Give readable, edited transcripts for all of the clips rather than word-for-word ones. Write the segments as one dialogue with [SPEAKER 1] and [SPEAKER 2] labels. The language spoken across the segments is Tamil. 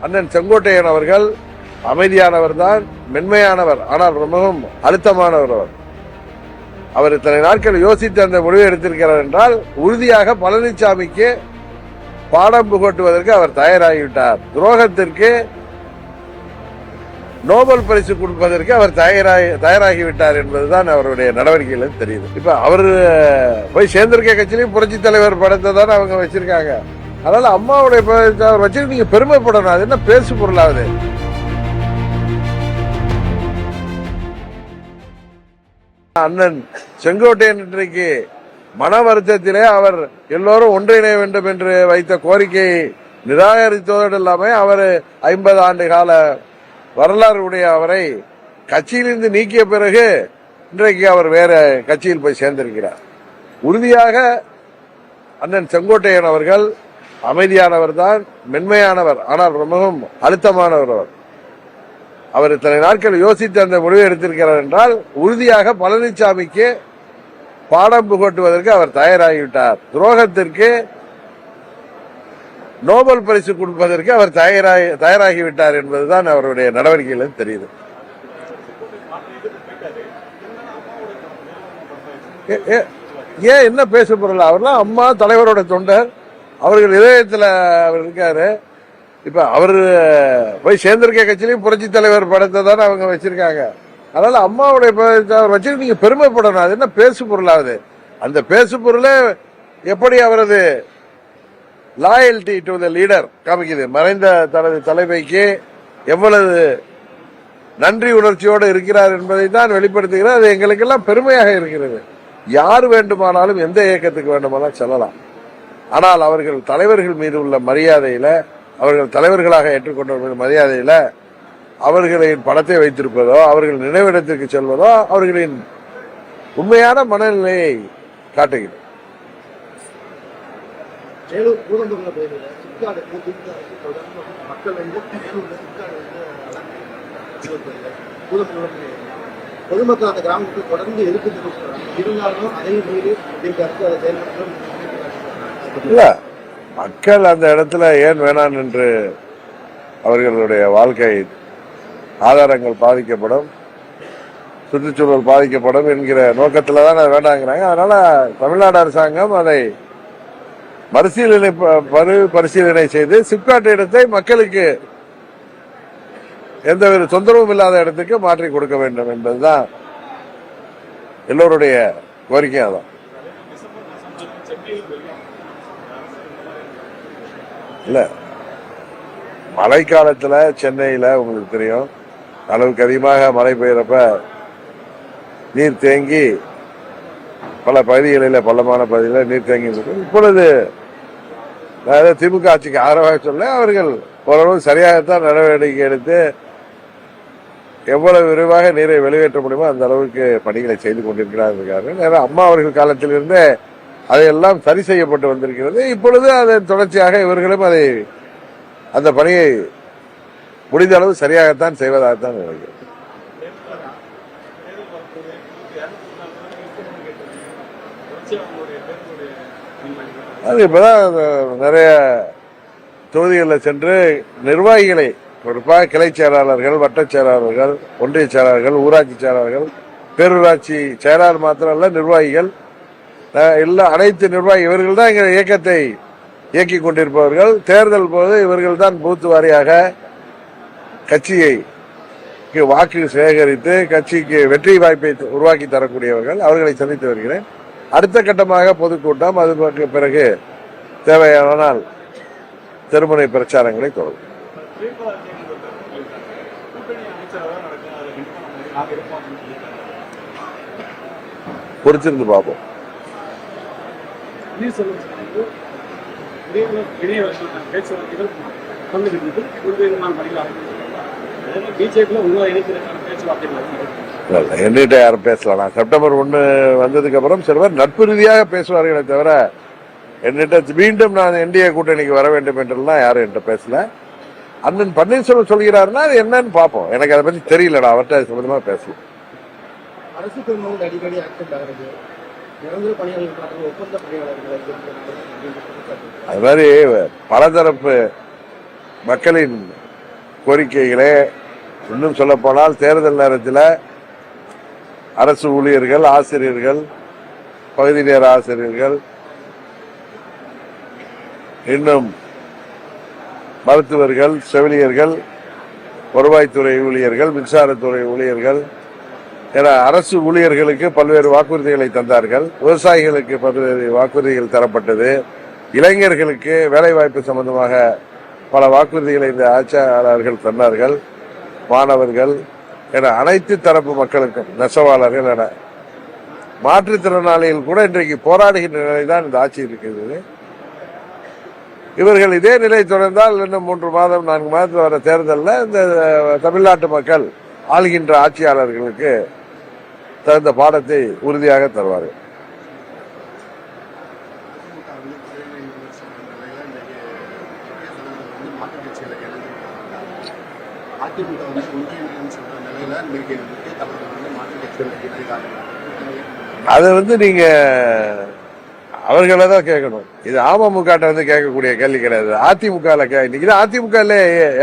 [SPEAKER 1] அண்ணன் செங்கோட்டையன் அவர்கள் அமைதியானவர் தான், மென்மையானவர், ஆனால் ரொம்பவும் அழுத்தமானவர். அவர் இத்தனை நாட்கள் யோசித்து அந்த முடிவை எடுத்திருக்கிறார் என்றால் உறுதியாக பழனிசாமிக்கு பாடம் புகட்டுவதற்கு அவர் தயாராகிவிட்டார். துரோகத்திற்கு நோபல் பரிசு கொடுப்பதற்கு அவர் தயாராகிவிட்டார் என்பதுதான் அவருடைய நடவடிக்கைகள் தெரியுது. இப்ப அவர் போய் சேர்ந்திருக்க கட்சியிலையும் புரட்சி தலைவர் படத்தை தான் அவங்க வச்சிருக்காங்க. அதனால அம்மாவுடைய வச்சு நீங்க பெருமைப்படணும். அது என்ன பேசு பொருளாவது? அண்ணன் செங்கோட்டையன் இன்றைக்கு மன வருத்தத்திலே அவர் எல்லோரும் ஒன்றிணைய வேண்டும் என்று வைத்த கோரிக்கையை நிராகரித்ததோடு இல்லாமல் அவர் 50 ஆண்டு கால வரலாறு உடைய அவரை கட்சியிலிருந்து நீக்கிய பிறகு இன்றைக்கு அவர் வேற கட்சியில் போய் சேர்ந்திருக்கிறார். உறுதியாக அண்ணன் செங்கோட்டையன் அவர்கள் அமைதியானவர் தான், மென்மையானவர், ஆனால் ரொம்பவும் அழுத்தமானவர். அவர் இத்தனை நாட்கள் யோசித்து அந்த முடிவை எடுத்திருக்கிறார் என்றால் உறுதியாக பழனிசாமிக்கு பாடம் புகட்டுவதற்கு அவர் தயாராகிவிட்டார். துரோகத்திற்கு நோபல் பரிசு கொடுப்பதற்கு அவர் தயாராகிவிட்டார் என்பதுதான் அவருடைய நடவடிக்கைகள் தெரியுது. ஏன் என்ன பேச பொருள்? அவர்லாம் அம்மா தலைவரோட தொண்டர், அவர்கள் இதயத்தில் அவர் இருக்காரு. இப்ப அவர் போய் சேர்ந்திருக்க கட்சியிலையும் புரட்சி தலைவர் படத்தை தான் அவங்க வச்சிருக்காங்க. அதனால அம்மாவுடைய வச்சு நீங்க பெருமைப்படணும். அது என்ன பேசு பொருளாவது? அந்த பேசு பொருளே எப்படி அவரது லாயல்டி டு த லீடர் காமிக்குது. மறைந்த தனது தலைமைக்கு எவ்வளவு நன்றி உணர்ச்சியோடு இருக்கிறார் என்பதை தான் வெளிப்படுத்துகிறார். அது எங்களுக்கெல்லாம் பெருமையாக இருக்கிறது. யார் வேண்டுமானாலும் எந்த இயக்கத்துக்கு வேண்டுமானாலும் செல்லலாம். ஆனால் அவர்கள் தலைவர்கள் மீது உள்ள மரியாதையில, அவர்கள் தலைவர்களாக ஏற்றுக்கொண்ட மரியாதையில அவர்களின் படத்தை வைத்திருப்பதோ, அவர்கள் நினைவிடத்திற்கு செல்வதோ அவர்களின் உண்மையான மனநிலையை காட்டுகிறது.
[SPEAKER 2] பொதுமக்கள் அந்த கிராமத்தில் தொடர்ந்து இருக்குது. இருந்தாலும் அதை மீறி
[SPEAKER 1] இல்ல, மக்கள் அந்த இடத்துல ஏன் வேணாம் என்று அவர்களுடைய வாழ்க்கை ஆதாரங்கள் பாதிக்கப்படும், சுற்றுச்சூழல் பாதிக்கப்படும் என்கிற நோக்கத்துல தான் அதை வேண்டாங்கிறாங்க. அதனால தமிழ்நாடு அரசாங்கம் அதை பரிசீலனை செய்து சிப்காட் இடத்தை மக்களுக்கு எந்த ஒரு தொந்தரவும் இல்லாத இடத்துக்கு மாற்றி கொடுக்க வேண்டும் என்பதுதான் எல்லோருடைய கோரிக்கை. அதான் இல்ல, மழைக்காலத்துல சென்னையில உங்களுக்கு தெரியும் அளவுக்கு அதிகமாக மழை பெய்யறப்ப நீர் தேங்கி பல பகுதிகளில், பள்ளமான பகுதிகளில் நீர் தேங்கி இருக்கு. இப்பொழுது திமுக ஆட்சிக்கு ஆதரவாக சொல்ல அவர்கள் ஓரளவு சரியாகத்தான் நடவடிக்கை எடுத்து எவ்வளவு விரைவாக நீரை வெளியேற்ற முடியுமோ அந்த அளவுக்கு பணிகளை செய்து கொண்டிருக்கிறார்கள். அம்மா அவர்கள் காலத்திலிருந்து அதையெல்லாம் சரி செய்யப்பட்டு வந்திருக்கிறது. இப்பொழுது அதன் தொடர்ச்சியாக இவர்களும் அதை அந்த பணியை முடிந்த அளவு சரியாகத்தான் செய்வதாகத்தான் நினைக்கிறேன். அது இப்பதான் நிறைய தொகுதிகளில் சென்று நிர்வாகிகளை, குறிப்பாக கிளை செயலாளர்கள், வட்டச் செயலாளர்கள், ஒன்றிய செயலாளர்கள், ஊராட்சி செயலாளர்கள், பேரூராட்சி செயலாளர் மாத்திரமல்ல நிர்வாகிகள் எல்லாம், அனைத்து நிர்வாகி இவர்கள் தான் எங்கள் இயக்கத்தை இயக்கிக் கொண்டிருப்பவர்கள். தேர்தல் போது இவர்கள் தான் பூத்து வாரியாக கட்சியை வாக்கு சேகரித்து கட்சிக்கு வெற்றி வாய்ப்பை உருவாக்கி தரக்கூடியவர்கள். அவர்களை சந்தித்து வருகிறேன். அடுத்த கட்டமாக பொதுக்கூட்டம், அது பிறகு தேவையானால் தெருமுனை பிரச்சாரங்களை தொடரும். பொறுத்திருந்து பார்ப்போம். என்கிட்ட யாரும் பேசலாம். செப்டம்பர் 1 வந்ததுக்கு அப்புறம் சிலவர் நட்பு ரீதியாக பேசுவார்களே தவிர என்னிட்ட மீண்டும் நான் என்டிஏ கூட்டணிக்கு வர வேண்டும் என்றெல்லாம் யாரும் என்கிட்ட பேசல. அண்ணன் பன்னீர்செல்வம் சொல்கிறாருன்னா அது என்னன்னு பார்ப்போம். எனக்கு அதை பத்தி தெரியலடா, அவர்கிட்ட சம்பந்தமா பேசலாம்.
[SPEAKER 2] அரசு பெருமளவில் அடிக்கடி ஆக்சிடென்ட் ஆகிறது, நிரந்தர பணியாளர்கள் ஒப்பந்த பணியாளர்கள்,
[SPEAKER 1] அது மாதிரி பலதரப்பு மக்களின் கோரிக்கைகளே, இன்னும் சொல்லப்போனால் தேர்தல் நேரத்தில் அரசு ஊழியர்கள், ஆசிரியர்கள், பகுதி நேர ஆசிரியர்கள், இன்னும் மருத்துவர்கள், செவிலியர்கள், வருவாய்த்துறை ஊழியர்கள், மின்சாரத்துறை ஊழியர்கள் என அரசு ஊழியர்களுக்கு பல்வேறு வாக்குறுதிகளை தந்தார்கள். விவசாயிகளுக்கு பல்வேறு வாக்குறுதிகள் தரப்பட்டது. இளைஞர்களுக்கு வேலைவாய்ப்பு சம்பந்தமாக பல வாக்குறுதிகளை இந்த ஆட்சியாளர்கள் தந்தார்கள். மாணவர்கள் என அனைத்து தரப்பு மக்களுக்கும், நெசவாளர்கள் என மாற்றுத்திறனாளிகள் கூட இன்றைக்கு போராடுகின்ற நிலைதான் இந்த ஆட்சி இருக்கிறது. இவர்கள் இதே நிலை தொடர்ந்தால் இன்னும் 3 மாதம் 4 மாதத்தில் வர தேர்தலில் இந்த தமிழ்நாட்டு மக்கள் ஆளுகின்ற ஆட்சியாளர்களுக்கு தகுந்த பாடத்தை உறுதியாக தருவார்கள். அதை நீங்க அவர்களை தான் கேட்கணும். இது அமமுக கேட்கக்கூடிய கேள்வி கிடையாது. அதிமுக இன்னைக்கு அதிமுக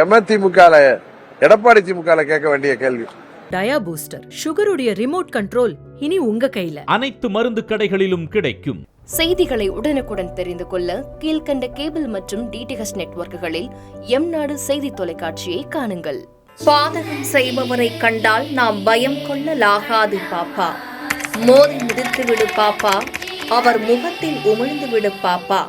[SPEAKER 1] எமதிமுக எடப்பாடி திமுக கேட்க வேண்டிய கேள்வி.
[SPEAKER 3] டயா பூஸ்டர் சுகருடைய ரிமோட் கண்ட்ரோல் இனி உங்க கையில.
[SPEAKER 4] அனைத்து மருந்து கடைகளிலும் கிடைக்கும்.
[SPEAKER 5] செய்திகளை உடனுக்குடன் தெரிந்து கொள்ள கீழ்கண்ட கேபிள் மற்றும் டிடிஎச் நெட்வொர்க்குகளில் எம்நாடு செய்தி தொலைக்காட்சியை காணுங்கள். பாதகம் செய்பவரை கண்டால் நாம் பயம் கொள்ளலாகாது பாப்பா. மோதி மிதித்து விடு பாப்பா, அவர் முகத்தில் உமிழ்ந்து விடு பாப்பா.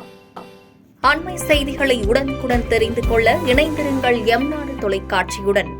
[SPEAKER 5] அண்மை செய்திகளை உடனுக்குடன் தெரிந்து கொள்ள இணைந்திருங்கள் எம்நாடு தொலைக்காட்சியுடன்.